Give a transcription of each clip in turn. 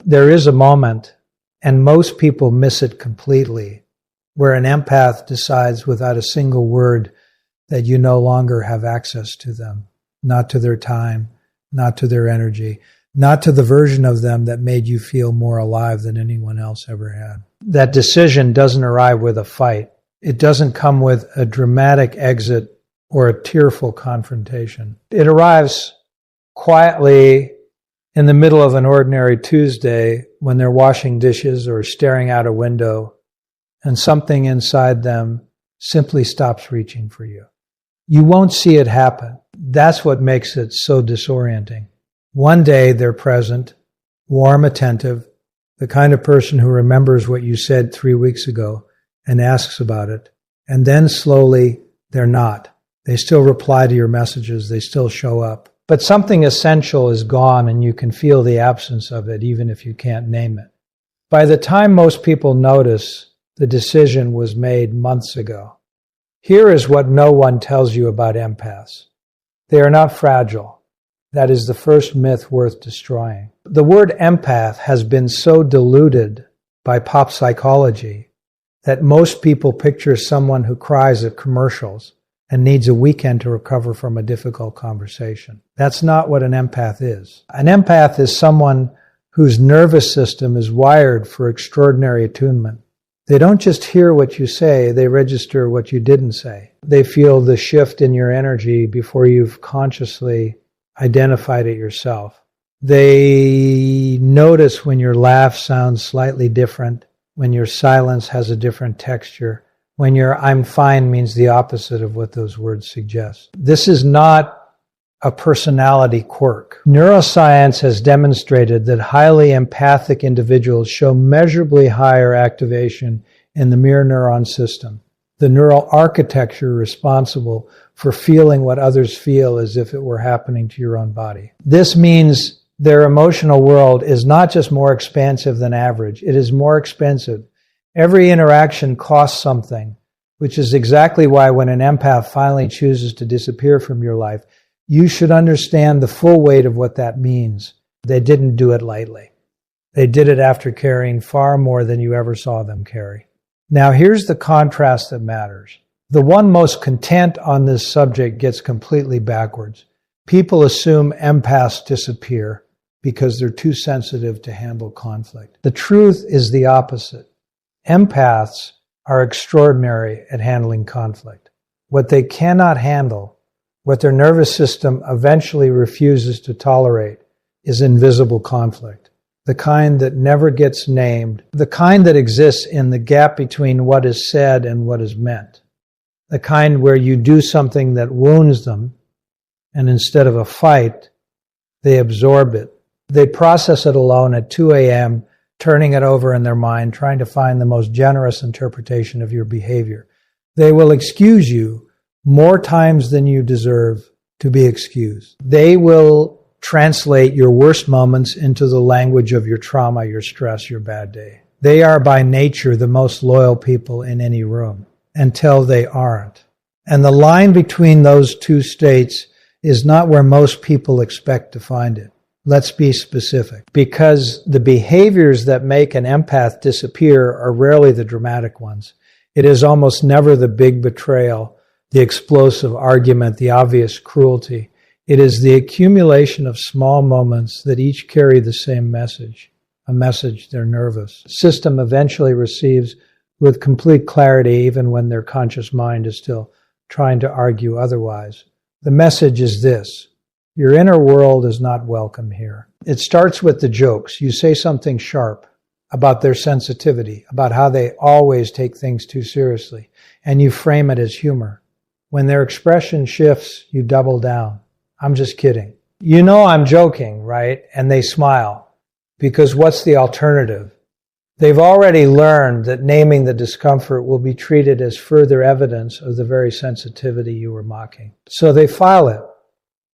there is a moment, and most people miss it completely, where an empath decides without a single word that you no longer have access to them, not to their time, not to their energy, not to the version of them that made you feel more alive than anyone else ever had. That decision doesn't arrive with a fight. It doesn't come with a dramatic exit or a tearful confrontation. It arrives quietly in the middle of an ordinary Tuesday when they're washing dishes or staring out a window, and something inside them simply stops reaching for you. You won't see it happen. That's what makes it so disorienting. One day they're present, warm, attentive, the kind of person who remembers what you said 3 weeks ago and asks about it. And then slowly they're not. They still reply to your messages. They still show up. But something essential is gone, and you can feel the absence of it even if you can't name it. By the time most people notice, the decision was made months ago. Here is what no one tells you about empaths. They are not fragile. That is the first myth worth destroying. The word empath has been so diluted by pop psychology that most people picture someone who cries at commercials and needs a weekend to recover from a difficult conversation. That's not what an empath is. An empath is someone whose nervous system is wired for extraordinary attunement. They don't just hear what you say, they register what you didn't say. They feel the shift in your energy before you've consciously identified it yourself. They notice when your laugh sounds slightly different, when your silence has a different texture, when your "I'm fine" means the opposite of what those words suggest. This is not a personality quirk. Neuroscience has demonstrated that highly empathic individuals show measurably higher activation in the mirror neuron system, the neural architecture responsible for feeling what others feel as if it were happening to your own body. This means their emotional world is not just more expansive than average, it is more expensive. Every interaction costs something, which is exactly why when an empath finally chooses to disappear from your life, you should understand the full weight of what that means. They didn't do it lightly. They did it after carrying far more than you ever saw them carry. Now here's the contrast that matters. The one most content on this subject gets completely backwards. People assume empaths disappear because they're too sensitive to handle conflict. The truth is the opposite. Empaths are extraordinary at handling conflict. What they cannot handle, what their nervous system eventually refuses to tolerate, is invisible conflict. The kind that never gets named, the kind that exists in the gap between what is said and what is meant. The kind where you do something that wounds them, and instead of a fight, they absorb it. They process it alone at 2 a.m., turning it over in their mind, trying to find the most generous interpretation of your behavior. They will excuse you more times than you deserve to be excused. They will translate your worst moments into the language of your trauma, your stress, your bad day. They are by nature the most loyal people in any room until they aren't. And the line between those two states is not where most people expect to find it. Let's be specific, because the behaviors that make an empath disappear are rarely the dramatic ones. It is almost never the big betrayal, the explosive argument, the obvious cruelty. It is the accumulation of small moments that each carry the same message, a message their nervous system eventually receives with complete clarity, even when their conscious mind is still trying to argue otherwise. The message is this: your inner world is not welcome here. It starts with the jokes. You say something sharp about their sensitivity, about how they always take things too seriously, and you frame it as humor. When their expression shifts, you double down. I'm just kidding. You know I'm joking, right? And they smile. Because what's the alternative? They've already learned that naming the discomfort will be treated as further evidence of the very sensitivity you were mocking. So they file it.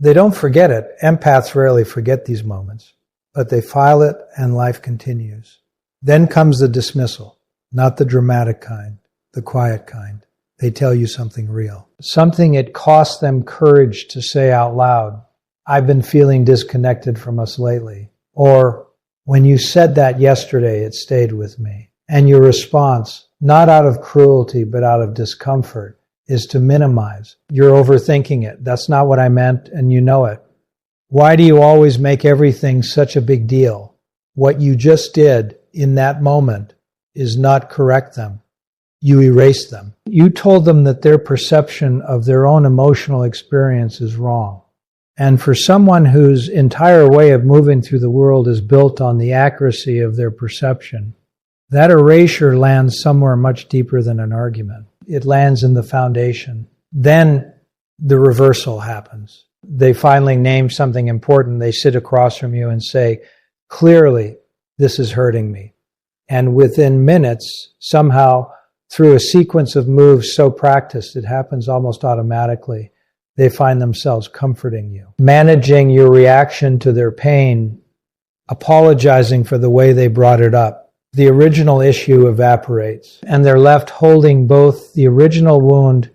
They don't forget it. Empaths rarely forget these moments. But they file it and life continues. Then comes the dismissal. Not the dramatic kind, the quiet kind. They tell you something real. Something it costs them courage to say out loud. I've been feeling disconnected from us lately. Or, When you said that yesterday, it stayed with me. And your response, not out of cruelty, but out of discomfort, is to minimize. You're overthinking it. That's not what I meant, and you know it. Why do you always make everything such a big deal? What you just did in that moment is not correct them. You erased them. You told them that their perception of their own emotional experience is wrong. And for someone whose entire way of moving through the world is built on the accuracy of their perception, that erasure lands somewhere much deeper than an argument. It lands in the foundation. Then the reversal happens. They finally name something important. They sit across from you and say, clearly, this is hurting me. And within minutes, somehow, through a sequence of moves so practiced, it happens almost automatically, they find themselves comforting you, managing your reaction to their pain, apologizing for the way they brought it up. The original issue evaporates, and they're left holding both the original wound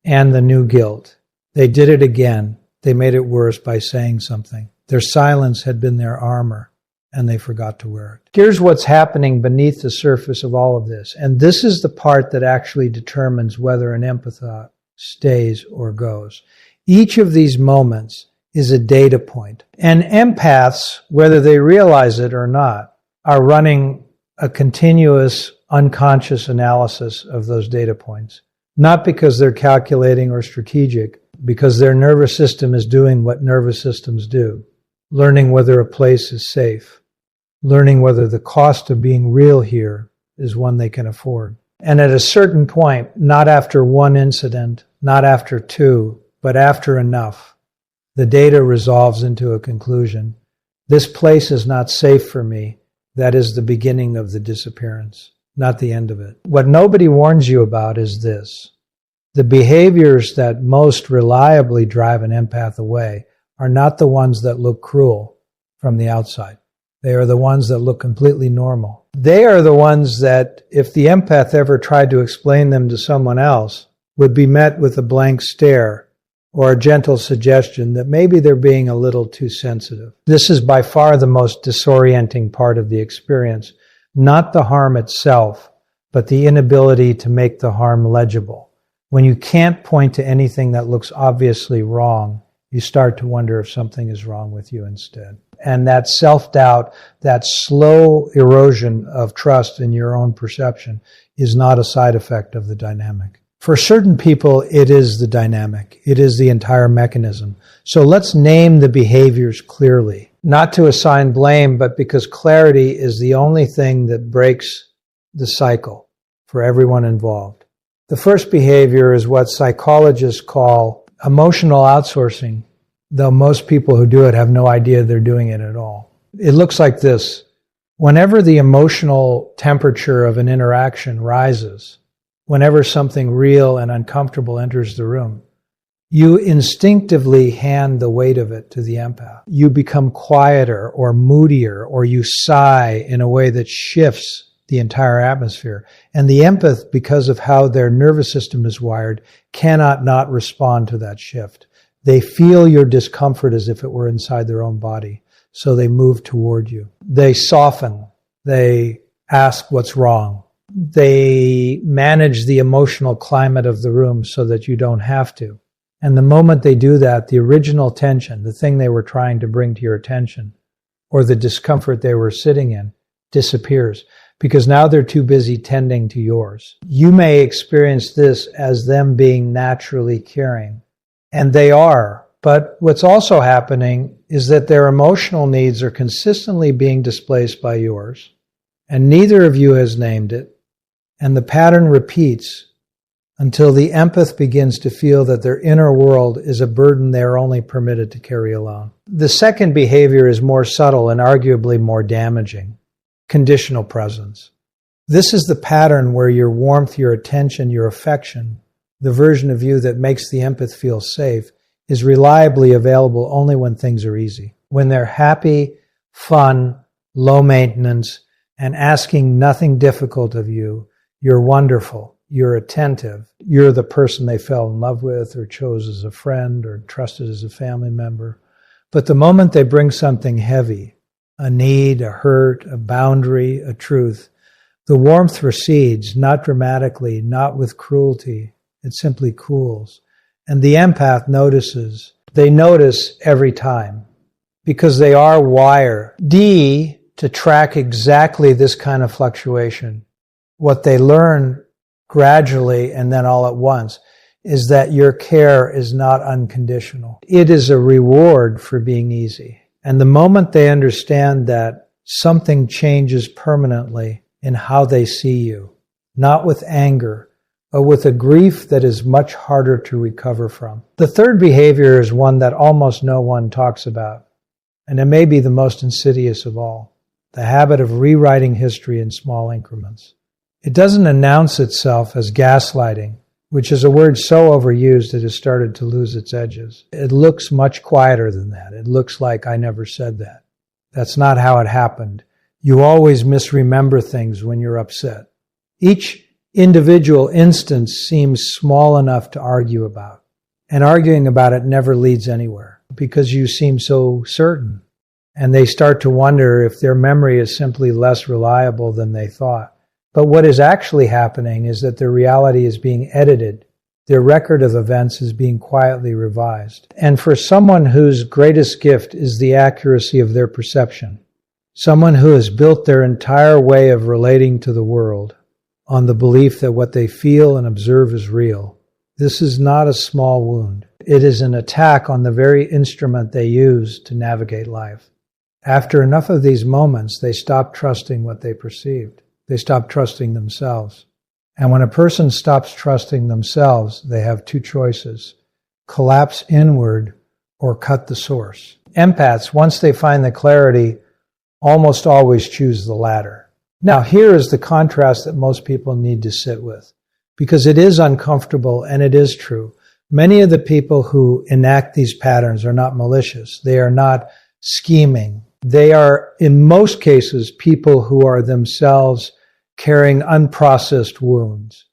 and the new guilt. They did it again. They made it worse by saying something. Their silence had been their armor, and they forgot to wear it. Here's what's happening beneath the surface of all of this, and this is the part that actually determines whether an empath stays or goes. Each of these moments is a data point. And empaths, whether they realize it or not, are running a continuous unconscious analysis of those data points. Not because they're calculating or strategic, because their nervous system is doing what nervous systems do. Learning whether a place is safe. Learning whether the cost of being real here is one they can afford. And at a certain point, not after one incident, not after two, but after enough, the data resolves into a conclusion. This place is not safe for me. That is the beginning of the disappearance, not the end of it. What nobody warns you about is this. The behaviors that most reliably drive an empath away are not the ones that look cruel from the outside. They are the ones that look completely normal. They are the ones that, if the empath ever tried to explain them to someone else, would be met with a blank stare or a gentle suggestion that maybe they're being a little too sensitive. This is by far the most disorienting part of the experience, not the harm itself, but the inability to make the harm legible. When you can't point to anything that looks obviously wrong, you start to wonder if something is wrong with you instead. And that self-doubt, that slow erosion of trust in your own perception is not a side effect of the dynamic. For certain people, it is the dynamic. It is the entire mechanism. So let's name the behaviors clearly, not to assign blame, but because clarity is the only thing that breaks the cycle for everyone involved. The first behavior is what psychologists call emotional outsourcing, though most people who do it have no idea they're doing it at all. It looks like this. Whenever the emotional temperature of an interaction rises, whenever something real and uncomfortable enters the room, you instinctively hand the weight of it to the empath. You become quieter or moodier, or you sigh in a way that shifts the entire atmosphere. And the empath, because of how their nervous system is wired, cannot not respond to that shift. They feel your discomfort as if it were inside their own body. So they move toward you. They soften. They ask what's wrong. They manage the emotional climate of the room so that you don't have to. And the moment they do that, the original tension, the thing they were trying to bring to your attention, or the discomfort they were sitting in, disappears. Because now they're too busy tending to yours. You may experience this as them being naturally caring. And they are. But what's also happening is that their emotional needs are consistently being displaced by yours. And neither of you has named it. And the pattern repeats until the empath begins to feel that their inner world is a burden they are only permitted to carry alone. The second behavior is more subtle and arguably more damaging. Conditional presence. This is the pattern where your warmth, your attention, your affection, the version of you that makes the empath feel safe, is reliably available only when things are easy. When they're happy, fun, low maintenance, and asking nothing difficult of you, you're wonderful, you're attentive, you're the person they fell in love with or chose as a friend or trusted as a family member. But the moment they bring something heavy, a need, a hurt, a boundary, a truth, the warmth recedes, not dramatically, not with cruelty. It simply cools. And the empath notices. They notice every time because they are wired to track exactly this kind of fluctuation. What they learn gradually and then all at once is that your care is not unconditional. It is a reward for being easy. And the moment they understand that, something changes permanently in how they see you, not with anger, but with a grief that is much harder to recover from. The third behavior is one that almost no one talks about, and it may be the most insidious of all, the habit of rewriting history in small increments. It doesn't announce itself as gaslighting, which is a word so overused it has started to lose its edges. It looks much quieter than that. It looks like I never said that. That's not how it happened. You always misremember things when you're upset. Each individual instance seems small enough to argue about. And arguing about it never leads anywhere because you seem so certain. And they start to wonder if their memory is simply less reliable than they thought. But what is actually happening is that their reality is being edited. Their record of events is being quietly revised. And for someone whose greatest gift is the accuracy of their perception, someone who has built their entire way of relating to the world on the belief that what they feel and observe is real, this is not a small wound. It is an attack on the very instrument they use to navigate life. After enough of these moments, they stop trusting what they perceived. They stop trusting themselves. And when a person stops trusting themselves, they have two choices: collapse inward or cut the source. Empaths, once they find the clarity, almost always choose the latter. Now, here is the contrast that most people need to sit with, because it is uncomfortable and it is true. Many of the people who enact these patterns are not malicious. They are not scheming. They are, in most cases, people who are themselves carrying unprocessed wounds.